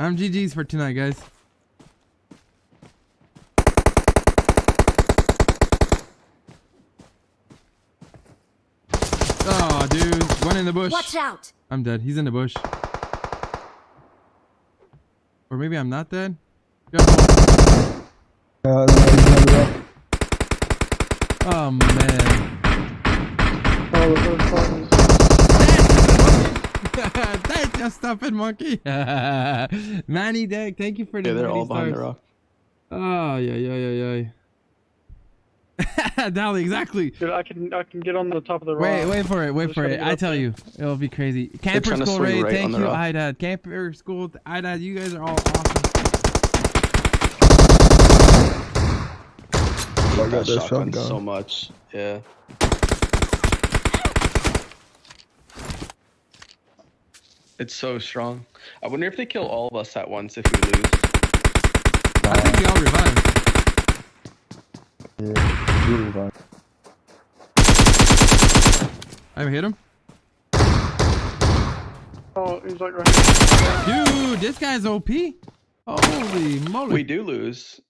I'm GG's for tonight, guys. Oh, dude. One in the bush. Watch out. I'm dead. He's in the bush. Or maybe I'm not dead. Oh, man. That's just stupid monkey. Manny Dag, thank you for the they're all behind stars. the rock. Oh, yeah. Dolly, exactly. Dude, I can get on the top of the rock. Wait for it. I tell you, it'll be crazy. Camper School Raid, right thank you, rock. Idad. Camper School, Idad, you guys are all awesome. I got that shotgun so much. Yeah. It's so strong. I wonder if they kill all of us at once if we lose. I think we all revive. Yeah, you revive. I hit him. Oh, he's like right here. Dude, this guy's OP. Holy moly. We do lose.